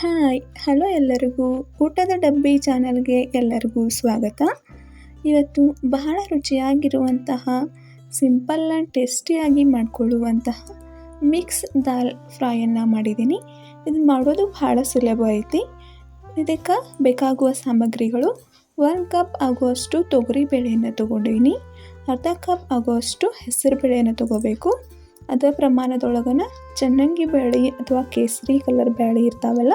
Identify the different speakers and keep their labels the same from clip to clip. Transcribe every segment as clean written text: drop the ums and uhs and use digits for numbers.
Speaker 1: Hi hello ಎಲ್ಲರಿಗೂ ಊಟದ ಡಬ್ಬಿ ಚಾನಲ್ಗೆ ಎಲ್ಲರಿಗೂ ಸ್ವಾಗತ. ಇವತ್ತು ಬಹಳ ರುಚಿಯಾಗಿರುವಂತಹ ಸಿಂಪಲ್ ಆ್ಯಂಡ್ ಟೇಸ್ಟಿಯಾಗಿ ಮಾಡಿಕೊಳ್ಳುವಂತಹ ಮಿಕ್ಸ್ ದಾಲ್ ಫ್ರೈಯನ್ನು ಮಾಡಿದ್ದೀನಿ. ಇದು ಮಾಡೋದು ಬಹಳ ಸುಲಭ ಐತಿ. ಇದಕ್ಕೆ ಬೇಕಾಗುವ ಸಾಮಗ್ರಿಗಳು 1 ಕಪ್ ಆಗುವಷ್ಟು ತೊಗರಿ ಬೇಳೆಯನ್ನು ತೊಗೊಂಡಿನಿ, ಅರ್ಧ ಕಪ್ ಆಗುವಷ್ಟು ಹೆಸರು ಬೇಳೆಯನ್ನು ತೊಗೋಬೇಕು. ಅದರ ಪ್ರಮಾಣದೊಳಗನ ಚನ್ನಂಗಿ ಬೇಳೆ ಅಥವಾ ಕೇಸರಿ ಕಲರ್ ಬೇಳೆ ಇರ್ತಾವಲ್ಲ,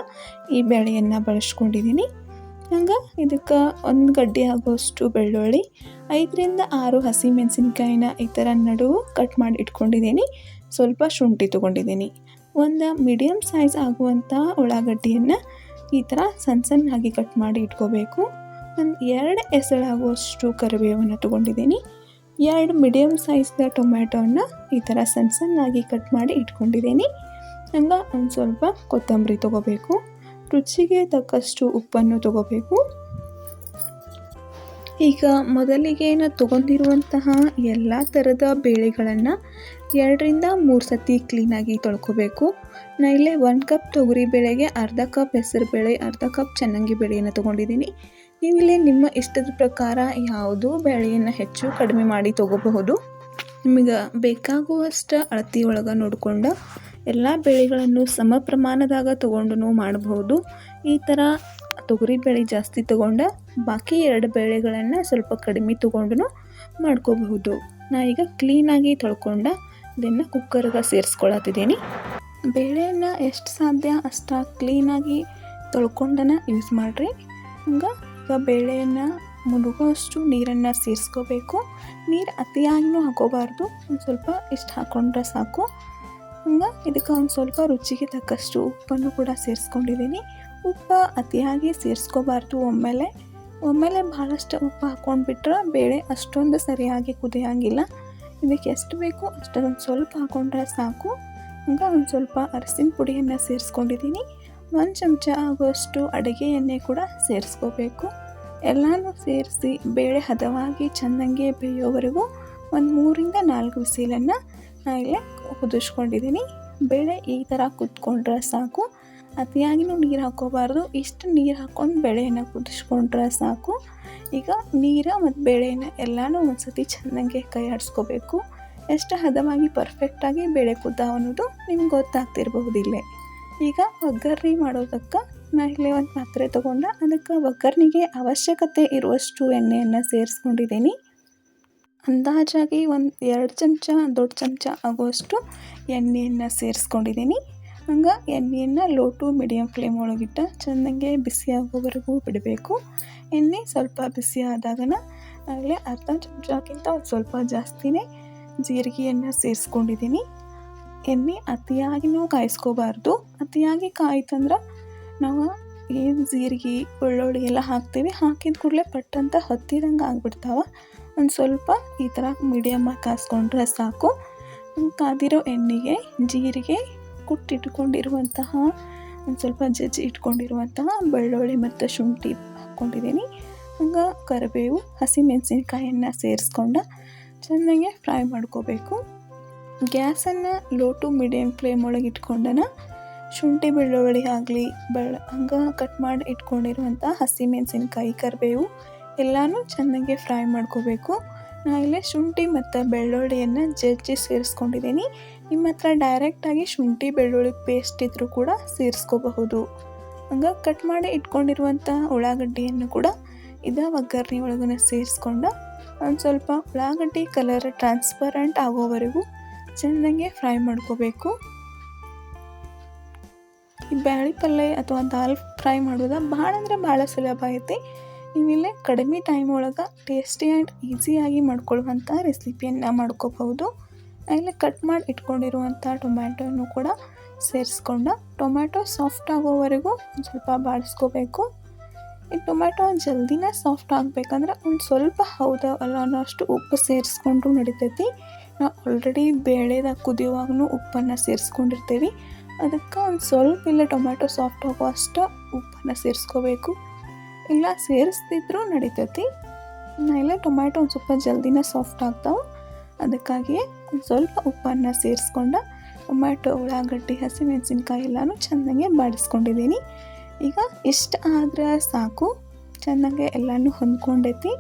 Speaker 1: ಈ ಬೇಳೆಯನ್ನು ಬಳಸ್ಕೊಂಡಿದ್ದೀನಿ. ಹಂಗೆ ಇದಕ್ಕೆ 1 ಗಡ್ಡೆ ಆಗುವಷ್ಟು ಬೆಳ್ಳುಳ್ಳಿ, 5ರಿಂದ 6 ಹಸಿಮೆಣಸಿನ್ಕಾಯಿನ ಈ ಥರ ನಡುವು ಕಟ್ ಮಾಡಿ ಇಟ್ಕೊಂಡಿದ್ದೀನಿ. ಸ್ವಲ್ಪ ಶುಂಠಿ ತೊಗೊಂಡಿದ್ದೀನಿ. ಒಂದು ಮೀಡಿಯಮ್ ಸೈಜ್ ಆಗುವಂಥ ಉಳ್ಳಾಗಡ್ಡಿಯನ್ನು ಈ ಥರ ಸಣ್ಣಾಗಿ ಕಟ್ ಮಾಡಿ ಇಟ್ಕೋಬೇಕು. ಒಂದು 2 ಎಸಳಾಗುವಷ್ಟು ಕರಿಬೇವನ್ನು ತೊಗೊಂಡಿದ್ದೀನಿ. 2 ಮೀಡಿಯಮ್ ಸೈಜ್ದ ಟೊಮ್ಯಾಟೋನ ಈ ಥರ ಸಣ್ಣಾಗಿ ಕಟ್ ಮಾಡಿ ಇಟ್ಕೊಂಡಿದ್ದೀನಿ. ಹಂಗೆ ಒಂದು ಸ್ವಲ್ಪ ಕೊತ್ತಂಬರಿ ತೊಗೋಬೇಕು. ರುಚಿಗೆ ತಕ್ಕಷ್ಟು ಉಪ್ಪನ್ನು ತೊಗೋಬೇಕು. ಈಗ ಮೊದಲಿಗೆ ತೊಗೊಂಡಿರುವಂತಹ ಎಲ್ಲ ಥರದ ಬೇಳೆಗಳನ್ನು 2ರಿಂದ 3 ಸತಿ ಕ್ಲೀನಾಗಿ ತೊಳ್ಕೊಬೇಕು. ನಾನು ಇಲ್ಲೇ 1 ಕಪ್ ತೊಗರಿ ಬೇಳೆಗೆ ಅರ್ಧ ಕಪ್ ಹೆಸರು ಬೇಳೆ, ಅರ್ಧ ಕಪ್ ಚನ್ನಂಗಿ ಬೇಳೆಯನ್ನು ತೊಗೊಂಡಿದ್ದೀನಿ. ನೀವಿಲ್ಲೇ ನಿಮ್ಮ ಇಷ್ಟದ ಪ್ರಕಾರ ಯಾವುದು ಬೇಳೆಯನ್ನು ಹೆಚ್ಚು ಕಡಿಮೆ ಮಾಡಿ ತೊಗೋಬಹುದು. ನಿಮಗೆ ಬೇಕಾಗುವಷ್ಟು ಅಳತೆ ಒಳಗೆ ನೋಡಿಕೊಂಡು ಎಲ್ಲ ಬೇಳೆಗಳನ್ನು ಸಮ ಪ್ರಮಾಣದಾಗ ತೊಗೊಂಡು ಮಾಡಬಹುದು. ಈ ಥರ ತೊಗರಿ ಬೇಳೆ ಜಾಸ್ತಿ ತೊಗೊಂಡು ಬಾಕಿ 2 ಬೇಳೆಗಳನ್ನು ಸ್ವಲ್ಪ ಕಡಿಮೆ ತೊಗೊಂಡು ಮಾಡ್ಕೋಬಹುದು. ನಾ ಈಗ ಕ್ಲೀನಾಗಿ ತೊಳ್ಕೊಂಡು ಇದನ್ನು ಕುಕ್ಕರ್ಗೆ ಸೇರಿಸ್ಕೊಳತ್ತಿದ್ದೀನಿ. ಬೇಳೆಯನ್ನು ಎಷ್ಟು ಸಾಧ್ಯ ಅಷ್ಟು ಕ್ಲೀನಾಗಿ ತೊಳ್ಕೊಂಡನ ಯೂಸ್ ಮಾಡಿರಿ. ಹಂಗೆ ಈಗ ಬೇಳೆಯನ್ನು ಮುಳುಗೋಷ್ಟು ನೀರನ್ನು ಸೇರಿಸ್ಕೋಬೇಕು. ನೀರು ಅತಿಯಾಗಿನೂ ಹಾಕೋಬಾರ್ದು, ಒಂದು ಸ್ವಲ್ಪ ಇಷ್ಟು ಹಾಕ್ಕೊಂಡ್ರೆ ಸಾಕು. ಹಂಗೆ ಇದಕ್ಕೆ ಒಂದು ಸ್ವಲ್ಪ ರುಚಿಗೆ ತಕ್ಕಷ್ಟು ಉಪ್ಪನ್ನು ಕೂಡ ಸೇರಿಸ್ಕೊಂಡಿದ್ದೀನಿ. ಉಪ್ಪು ಅತಿಯಾಗಿ ಸೇರಿಸ್ಕೋಬಾರ್ದು. ಒಮ್ಮೆಲೆ ಭಾಳಷ್ಟು ಉಪ್ಪು ಹಾಕ್ಕೊಂಡ್ಬಿಟ್ರೆ ಬೇಳೆ ಅಷ್ಟೊಂದು ಸರಿಯಾಗಿ ಕುದಿಯೋಂಗಿಲ್ಲ. ಇದಕ್ಕೆ ಎಷ್ಟು ಬೇಕು ಅಷ್ಟೊಂದು ಸ್ವಲ್ಪ ಹಾಕ್ಕೊಂಡ್ರೆ ಸಾಕು. ಹಂಗೆ ಒಂದು ಸ್ವಲ್ಪ ಅರಸಿನ ಪುಡಿಯನ್ನು ಸೇರಿಸ್ಕೊಂಡಿದ್ದೀನಿ. 1 ಚಮಚ ಆಗುವಷ್ಟು ಅಡುಗೆ ಎಣ್ಣೆ ಕೂಡ ಸೇರಿಸ್ಕೋಬೇಕು. ಎಲ್ಲನೂ ಸೇರಿಸಿ ಬೇಳೆ ಹದವಾಗಿ ಚೆನ್ನಾಗಿ ಬೇಯೋವರೆಗೂ ಒಂದು 3ರಿಂದ 4 ವಿಸಿಲನ್ನು ನಾನು ಇಲ್ಲೇ ಕುದಿಸ್ಕೊಂಡಿದ್ದೀನಿ. ಬೇಳೆ ಈ ಥರ ಕುದ್ಕೊಂಡ್ರೆ ಸಾಕು. ಅತಿಯಾಗಿನೂ ನೀರು ಹಾಕ್ಕೋಬಾರ್ದು. ಇಷ್ಟು ನೀರು ಹಾಕ್ಕೊಂಡು ಬೇಳೆಯನ್ನು ಕುದಿಸ್ಕೊಂಡ್ರೆ ಸಾಕು. ಈಗ ನೀರು ಮತ್ತು ಬೇಳೆಯನ್ನು ಎಲ್ಲನೂ ಒಂದು ಸತಿ ಚೆನ್ನಾಗಿ ಕೈ ಆಡಿಸ್ಕೋಬೇಕು. ಎಷ್ಟು ಹದವಾಗಿ ಪರ್ಫೆಕ್ಟಾಗಿ ಬೇಳೆ ಕುದ್ದಾವ ಅನ್ನೋದು ನಿಮ್ಗೆ ಗೊತ್ತಾಗ್ತಿರಬಹುದು. ಇಲ್ಲೇ ಈಗ ಒಗ್ಗರಣೆ ಮಾಡೋದಕ್ಕೆ ನಾನು ಇಲ್ಲೇ ಒಂದು ಪಾತ್ರೆ ತೊಗೊಂಡು ಅದಕ್ಕೆ ಒಗ್ಗರಣೆಗೆ ಅವಶ್ಯಕತೆ ಇರುವಷ್ಟು ಎಣ್ಣೆಯನ್ನು ಸೇರಿಸ್ಕೊಂಡಿದ್ದೀನಿ. ಅಂದಾಜಾಗಿ ಒಂದು 2 ಚಮಚ ದೊಡ್ಡ ಚಮಚ ಆಗುವಷ್ಟು ಎಣ್ಣೆಯನ್ನು ಸೇರಿಸ್ಕೊಂಡಿದ್ದೀನಿ. ಹಂಗೆ ಎಣ್ಣೆಯನ್ನು ಲೋ ಟು ಮೀಡಿಯಮ್ ಫ್ಲೇಮ್ ಒಳಗಿಟ್ಟು ಚೆನ್ನಾಗಿ ಬಿಸಿ ಆಗೋವರೆಗೂ ಬಿಡಬೇಕು. ಎಣ್ಣೆ ಸ್ವಲ್ಪ ಬಿಸಿ ಆದಾಗನ ಆಗಲೇ ಅರ್ಧ ಚಮಚಕ್ಕಿಂತ ಒಂದು ಸ್ವಲ್ಪ ಜಾಸ್ತಿನೇ ಜೀರಿಗೆಯನ್ನು ಸೇರಿಸ್ಕೊಂಡಿದ್ದೀನಿ. ಎಣ್ಣೆ ಅತಿಯಾಗಿನೂ ಕಾಯಿಸ್ಕೋಬಾರ್ದು. ಅತಿಯಾಗಿ ಕಾಯ್ತಂದ್ರೆ ನಾವು ಏನು ಜೀರಿಗೆ ಬೆಳ್ಳುಳ್ಳಿ ಎಲ್ಲ ಹಾಕ್ತೀವಿ, ಹಾಕಿದ ಕೂಡಲೇ ಪಟ್ಟಂತ ಹತ್ತಿದಂಗೆ ಆಗಿಬಿಡ್ತಾವೆ. ಒಂದು ಸ್ವಲ್ಪ ಈ ಥರ ಮೀಡಿಯಮ್ಮಾಗಿ ಕಾಯಿಸ್ಕೊಂಡ್ರೆ ಸಾಕು. ಕಾದಿರೋ ಎಣ್ಣೆಗೆ ಜೀರಿಗೆ ಕುಟ್ಟಿಟ್ಕೊಂಡಿರುವಂತಹ ಒಂದು ಸ್ವಲ್ಪ ಜಜ್ಜಿ ಇಟ್ಕೊಂಡಿರುವಂತಹ ಬೆಳ್ಳುಳ್ಳಿ ಮತ್ತು ಶುಂಠಿ ಹಾಕ್ಕೊಂಡಿದ್ದೀನಿ. ಹಂಗೆ ಕರಿಬೇವು, ಹಸಿಮೆಣಸಿನ್ಕಾಯನ್ನು ಸೇರಿಸ್ಕೊಂಡು ಚೆನ್ನಾಗಿ ಫ್ರೈ ಮಾಡ್ಕೋಬೇಕು. ಗ್ಯಾಸನ್ನು ಲೋ ಟು ಮೀಡಿಯಮ್ ಫ್ಲೇಮ್ ಒಳಗೆ ಇಟ್ಕೊಂಡನ ಶುಂಠಿ ಬೆಳ್ಳುಳ್ಳಿ ಆಗಲಿ ಹಂಗೆ ಕಟ್ ಮಾಡಿ ಇಟ್ಕೊಂಡಿರುವಂಥ ಹಸಿಮೆಣಸಿನ್ಕಾಯಿ, ಕರಿಬೇವು ಎಲ್ಲನೂ ಚೆನ್ನಾಗಿ ಫ್ರೈ ಮಾಡ್ಕೋಬೇಕು. ನಾನು ಇಲ್ಲೇ ಶುಂಠಿ ಮತ್ತು ಬೆಳ್ಳುಳ್ಳಿಯನ್ನು ಜಜ್ಜಿ ಸೇರಿಸ್ಕೊಂಡಿದ್ದೀನಿ. ನಿಮ್ಮ ಹತ್ರ ಡೈರೆಕ್ಟಾಗಿ ಶುಂಠಿ ಬೆಳ್ಳುಳ್ಳಿ ಪೇಸ್ಟ್ ಇದ್ದರೂ ಕೂಡ ಸೇರಿಸ್ಕೋಬಹುದು. ಹಂಗೆ ಕಟ್ ಮಾಡಿ ಇಟ್ಕೊಂಡಿರುವಂಥ ಉಳ್ಳಾಗಡ್ಡಿಯನ್ನು ಕೂಡ ಇದೇ ಒಗ್ಗರಣೆ ಒಳಗನೆ ಸೇರಿಸ್ಕೊಂಡು ಒಂದು ಸ್ವಲ್ಪ ಉಳ್ಳಾಗಡ್ಡಿ ಕಲರ್ ಟ್ರಾನ್ಸ್ಪರೆಂಟ್ ಆಗೋವರೆಗೂ ಚೆನ್ನಾಗಿ ಫ್ರೈ ಮಾಡ್ಕೋಬೇಕು. ಈ ಬ್ಯಾಳೆ ಪಲ್ಯ ಅಥವಾ ದಾಲ್ ಫ್ರೈ ಮಾಡೋದು ಭಾಳ ಅಂದರೆ ಭಾಳ ಸುಲಭ ಐತಿ. ನೀವಿಲ್ಲೇ ಕಡಿಮೆ ಟೈಮ್ ಒಳಗೆ ಟೇಸ್ಟಿ ಆ್ಯಂಡ್ ಈಸಿಯಾಗಿ ಮಾಡ್ಕೊಳ್ಳುವಂಥ ರೆಸಿಪಿಯನ್ನು ಮಾಡ್ಕೋಬಹುದು. ಇಲ್ಲೇ ಕಟ್ ಮಾಡಿ ಇಟ್ಕೊಂಡಿರುವಂಥ ಟೊಮ್ಯಾಟೋನು ಕೂಡ ಸೇರಿಸ್ಕೊಂಡು ಟೊಮ್ಯಾಟೊ ಸಾಫ್ಟ್ ಆಗೋವರೆಗೂ ಒಂದು ಸ್ವಲ್ಪ ಬಾಡಿಸ್ಕೋಬೇಕು. ಈ ಟೊಮ್ಯಾಟೊ ಜಲ್ದಿನೇ ಸಾಫ್ಟ್ ಆಗಬೇಕಂದ್ರೆ ಒಂದು ಸ್ವಲ್ಪ ಹೌದಾ ಅಲ್ಲ ಅನ್ನೋಷ್ಟು ಉಪ್ಪು ಸೇರಿಸ್ಕೊಂಡ್ರೂ ನಡಿತೈತಿ. ನಾವು ಆಲ್ರೆಡಿ ಬೇಳೆದಾಗ ಕುದಿಯುವಾಗೂ ಉಪ್ಪನ್ನು ಸೇರಿಸ್ಕೊಂಡಿರ್ತೀವಿ. ಅದಕ್ಕೆ ಒಂದು ಸ್ವಲ್ಪ ಇಲ್ಲ ಟೊಮ್ಯಾಟೊ ಸಾಫ್ಟ್ ಆಗೋ ಅಷ್ಟು ಉಪ್ಪನ್ನು ಸೇರಿಸ್ಕೋಬೇಕು. ಇಲ್ಲ ಸೇರಿಸ್ತಿದ್ರೂ ನಡಿತೈತಿ. ಇಲ್ಲ ಟೊಮ್ಯಾಟೊ ಒಂದು ಸ್ವಲ್ಪ ಜಲ್ದಿನೇ ಸಾಫ್ಟ್ ಆಗ್ತಾವೆ. ಅದಕ್ಕಾಗಿಯೇ ಒಂದು ಸ್ವಲ್ಪ ಉಪ್ಪನ್ನು ಸೇರಿಸ್ಕೊಂಡು ಟೊಮ್ಯಾಟೊ, ಉಳ್ಳಾಗಡ್ಡಿ, ಹಸಿಮೆಣಸಿನ್ಕಾಯಿ ಎಲ್ಲನೂ ಚೆನ್ನಾಗಿ ಬಾಡಿಸ್ಕೊಂಡಿದ್ದೀನಿ. ಈಗ ಇಷ್ಟ ಆದ್ರೆ ಸಾಕು, ಚೆನ್ನಾಗೆ ಎಲ್ಲನೂ ಹೊಂದ್ಕೊಂಡೈತಿ.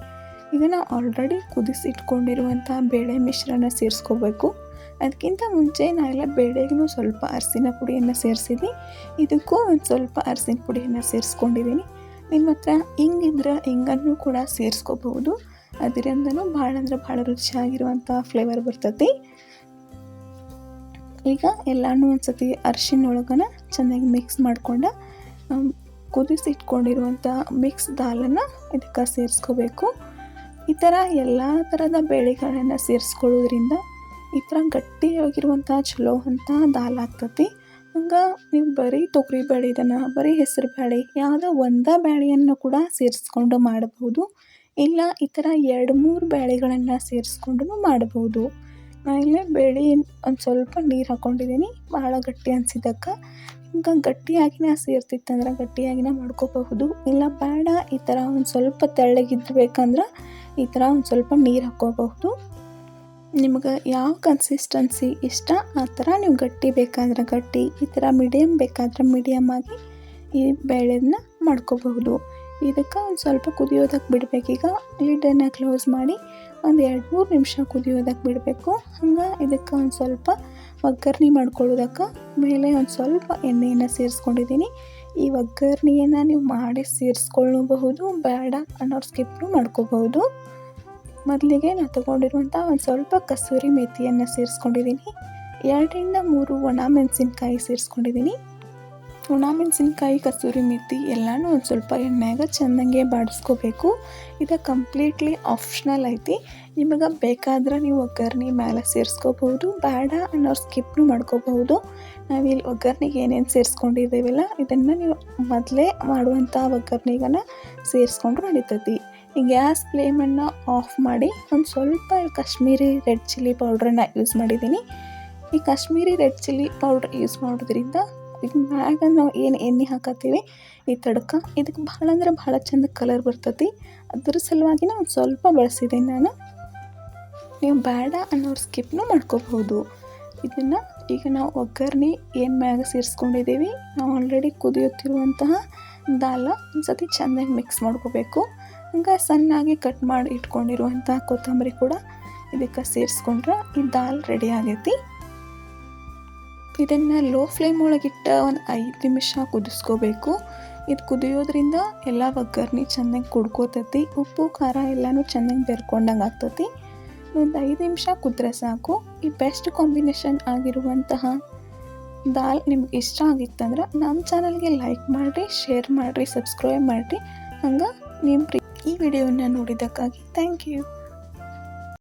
Speaker 1: ಈಗ ನಾವು ಆಲ್ರೆಡಿ ಕುದಿಸಿಟ್ಕೊಂಡಿರುವಂಥ ಬೇಳೆ ಮಿಶ್ರಣ ಸೇರಿಸ್ಕೋಬೇಕು. ಅದಕ್ಕಿಂತ ಮುಂಚೆ ನಾನೆಲ್ಲ ಬೇಳೆಗೂ ಸ್ವಲ್ಪ ಅರಿಶಿನ ಪುಡಿಯನ್ನು ಸೇರಿಸಿದ್ವಿ. ಇದಕ್ಕೂ ಒಂದು ಸ್ವಲ್ಪ ಅರಿಶಿನ ಪುಡಿಯನ್ನು ಸೇರಿಸ್ಕೊಂಡಿದ್ದೀನಿ. ನಿಮ್ಮ ಹತ್ರ ಹಿಂಗಿದ್ರೆ ಹಿಂಗನ್ನು ಕೂಡ ಸೇರಿಸ್ಕೋಬಹುದು. ಅದರಿಂದನೂ ಭಾಳ ಅಂದ್ರೆ ಭಾಳ ರುಚಿಯಾಗಿರುವಂಥ ಫ್ಲೇವರ್ ಬರ್ತೈತಿ. ಈಗ ಎಲ್ಲನೂ ಒಂದು ಸತಿ ಅರಿಶಿನೊಳಗನ ಚೆನ್ನಾಗಿ ಮಿಕ್ಸ್ ಮಾಡ್ಕೊಂಡು ಕುದಿಸಿಟ್ಕೊಂಡಿರುವಂಥ ಮಿಕ್ಸ್ ದಾಲನ್ನು ಇದಕ್ಕೆ ಸೇರಿಸ್ಕೋಬೇಕು. ಈ ಥರ ಎಲ್ಲ ಥರದ ಬೇಳೆಗಳನ್ನು ಸೇರಿಸ್ಕೊಳ್ಳೋದ್ರಿಂದ ಈ ಥರ ಗಟ್ಟಿಯಾಗಿರುವಂಥ ಚಲೋ ಅಂತ ದಾಲ್ ಆಗ್ತತಿ. ಹಂಗೆ ನೀವು ಬರೀ ತೊಗರಿ ಬೇಳೆ ಇದನ್ನು ಬರೀ ಹೆಸರು ಬೇಳೆ ಯಾವುದೋ ಒಂದೇ ಬೇಳೆಯನ್ನು ಕೂಡ ಸೇರಿಸ್ಕೊಂಡು ಮಾಡಬಹುದು. ಇಲ್ಲ ಈ ಥರ 2-3 ಬೇಳೆಗಳನ್ನು ಸೇರಿಸ್ಕೊಂಡು ಮಾಡಬಹುದು. ನಾನಿಲ್ಲೇ ಬೇಳೆ ಒಂದು ಸ್ವಲ್ಪ ನೀರು ಹಾಕ್ಕೊಂಡಿದ್ದೀನಿ ಭಾಳ ಗಟ್ಟಿ ಅನಿಸಿದ್ದಕ್ಕೆ. ಈಗ ಗಟ್ಟಿಯಾಗಿನ ಸೇರ್ತಿತ್ತಂದ್ರೆ ಗಟ್ಟಿಯಾಗಿನ ಮಾಡ್ಕೋಬಹುದು. ಇಲ್ಲ ಬೇಡ ಈ ಥರ ಒಂದು ಸ್ವಲ್ಪ ತೆಳ್ಳಗಿದ್ಬೇಕಂದ್ರೆ ಈ ಥರ ಒಂದು ಸ್ವಲ್ಪ ನೀರು ಹಾಕ್ಕೋಬಹುದು. ನಿಮ್ಗೆ ಯಾವ ಕನ್ಸಿಸ್ಟೆನ್ಸಿ ಇಷ್ಟ ಆ ಥರ ನೀವು ಗಟ್ಟಿ ಬೇಕಾದ್ರೆ ಗಟ್ಟಿ, ಈ ಥರ ಮೀಡಿಯಮ್ ಬೇಕಾದ್ರೆ ಮೀಡಿಯಮ್ ಆಗಿ ಈ ಬೇಳೆನ ಮಾಡ್ಕೋಬಹುದು. ಇದಕ್ಕೆ ಒಂದು ಸ್ವಲ್ಪ ಕುದಿಯೋದಕ್ಕೆ ಬಿಡಬೇಕೀಗ. ಲಿಡ್ಡನ್ನು ಕ್ಲೋಸ್ ಮಾಡಿ ಒಂದು 2-3 ನಿಮಿಷ ಕುದಿಯೋದಕ್ಕೆ ಬಿಡಬೇಕು. ಹಂಗೆ ಇದಕ್ಕೆ ಒಂದು ಸ್ವಲ್ಪ ಒಗ್ಗರಣೆ ಮಾಡ್ಕೊಳ್ಳೋದಕ್ಕೆ ಮೇಲೆ ಒಂದು ಸ್ವಲ್ಪ ಎಣ್ಣೆಯನ್ನು ಸೇರಿಸ್ಕೊಂಡಿದ್ದೀನಿ. ಈ ಒಗ್ಗರಣೆಯನ್ನು ನೀವು ಮಾಡಿ ಸೇರಿಸ್ಕೊಳ್ಳಬಹುದು, ಬೇಡ ಅನ್ನೋರು ಸ್ಕಿಪ್ನು ಮಾಡ್ಕೋಬಹುದು. ಮೊದಲಿಗೆ ನಾನು ತೊಗೊಂಡಿರುವಂಥ ಒಂದು ಸ್ವಲ್ಪ ಕಸೂರಿ ಮೇಥಿಯನ್ನು ಸೇರಿಸ್ಕೊಂಡಿದ್ದೀನಿ. 2-3 ಒಣ ಮೆಣಸಿನ್ಕಾಯಿ ಸೇರಿಸ್ಕೊಂಡಿದ್ದೀನಿ. ಒಣ ಮೆಣಸಿನ್ಕಾಯಿ, ಕಸೂರಿ ಮೇಥಿ ಎಲ್ಲನೂ ಒಂದು ಸ್ವಲ್ಪ ಎಣ್ಣೆಗೆ ಚೆನ್ನಾಗೆ ಬಾಡಿಸ್ಕೋಬೇಕು. ಇದು ಕಂಪ್ಲೀಟ್ಲಿ ಆಪ್ಷನಲ್ ಐತಿ. ನಿಮಗೆ ಬೇಕಾದ್ರೆ ನೀವು ಒಗ್ಗರಣೆ ಮೇಲೆ ಸೇರಿಸ್ಕೋಬಹುದು, ಬೇಡ ಅನ್ನೋರು ಸ್ಕಿಪ್ನು ಮಾಡ್ಕೋಬಹುದು. ನಾವಿಲ್ಲಿ ಒಗ್ಗರಣೆಗೆ ಏನೇನು ಸೇರಿಸ್ಕೊಂಡಿದ್ದೇವಲ್ಲ ಇದನ್ನು ನೀವು ಮೊದಲೇ ಮಾಡುವಂಥ ಒಗ್ಗರಣೆಗನ್ನು ಸೇರಿಸ್ಕೊಂಡ್ರೆ ನಡೀತೈತಿ. ಈ ಗ್ಯಾಸ್ ಫ್ಲೇಮನ್ನು ಆಫ್ ಮಾಡಿ ಒಂದು ಸ್ವಲ್ಪ ಕಾಶ್ಮೀರಿ ರೆಡ್ ಚಿಲ್ಲಿ ಪೌಡ್ರನ್ನು ಯೂಸ್ ಮಾಡಿದ್ದೀನಿ. ಈ Kashmiri red chilli powder use ಮಾಡೋದ್ರಿಂದ ಈಗ ಮ್ಯಾಗ ನಾವು ಏನು ಎಣ್ಣೆ ಹಾಕತ್ತೀವಿ ಈ ತಡ್ಕ ಇದಕ್ಕೆ ಭಾಳ ಅಂದ್ರೆ ಭಾಳ ಚೆಂದ ಕಲರ್ ಬರ್ತೈತಿ. ಅದ್ರ ಸಲುವಾಗಿನ ಒಂದು ಸ್ವಲ್ಪ ಬಳಸಿದ್ದೀನಿ ನಾನು. ನೀವು ಬೇಡ ಅನ್ನೋರು ಸ್ಕಿಪ್ನು ಮಾಡ್ಕೋಬಹುದು. ಇದನ್ನು ಈಗ ನಾವು ಒಗ್ಗರಣೆ ಏನು ಮ್ಯಾಗ ಸೇರಿಸ್ಕೊಂಡಿದ್ದೀವಿ, ನಾವು ಆಲ್ರೆಡಿ ಕುದಿಯುತ್ತಿರುವಂತಹ ದಾಲ ಒಂದು ಸತಿ ಚೆನ್ನಾಗಿ ಮಿಕ್ಸ್ ಮಾಡ್ಕೋಬೇಕು. ಹಂಗೆ ಸಣ್ಣಾಗಿ ಕಟ್ ಮಾಡಿ ಇಟ್ಕೊಂಡಿರುವಂಥ ಕೊತ್ತಂಬರಿ ಕೂಡ ಇದಕ್ಕೆ ಸೇರಿಸ್ಕೊಂಡ್ರೆ ಈ ದಾಲ್ ರೆಡಿ ಆಗೈತಿ. ಇದನ್ನು ಲೋ ಫ್ಲೇಮ್ ಒಳಗಿಟ್ಟ ಒಂದು 5 ನಿಮಿಷ ಕುದಿಸ್ಕೋಬೇಕು. ಇದು ಕುದಿಯೋದ್ರಿಂದ ಎಲ್ಲ ಒಗ್ಗರಣೆ ಚೆನ್ನಾಗಿ ಕುಡ್ಕೋತೈತಿ, ಉಪ್ಪು ಖಾರ ಎಲ್ಲನೂ ಚೆನ್ನಾಗಿ ಬೆರ್ಕೊಂಡಂಗೆ ಆಗ್ತೈತಿ. ಒಂದು 5 ನಿಮಿಷ ಕುದ್ರೆ ಸಾಕು. ಈ ಬೆಸ್ಟ್ ಕಾಂಬಿನೇಷನ್ ಆಗಿರುವಂತಹ ದಾಲ್ ನಿಮ್ಗೆ ಇಷ್ಟ ಆಗಿತ್ತಂದ್ರೆ ನಮ್ಮ ಚಾನಲ್ಗೆ ಲೈಕ್ ಮಾಡಿರಿ, ಶೇರ್ ಮಾಡಿರಿ, ಸಬ್ಸ್ಕ್ರೈಬ್ ಮಾಡಿರಿ. ಹಂಗೆ ನಿಮ್ಮ ಈ ವಿಡಿಯೋನ ನೋಡಿದ್ದಕ್ಕಾಗಿ ಥ್ಯಾಂಕ್ ಯು.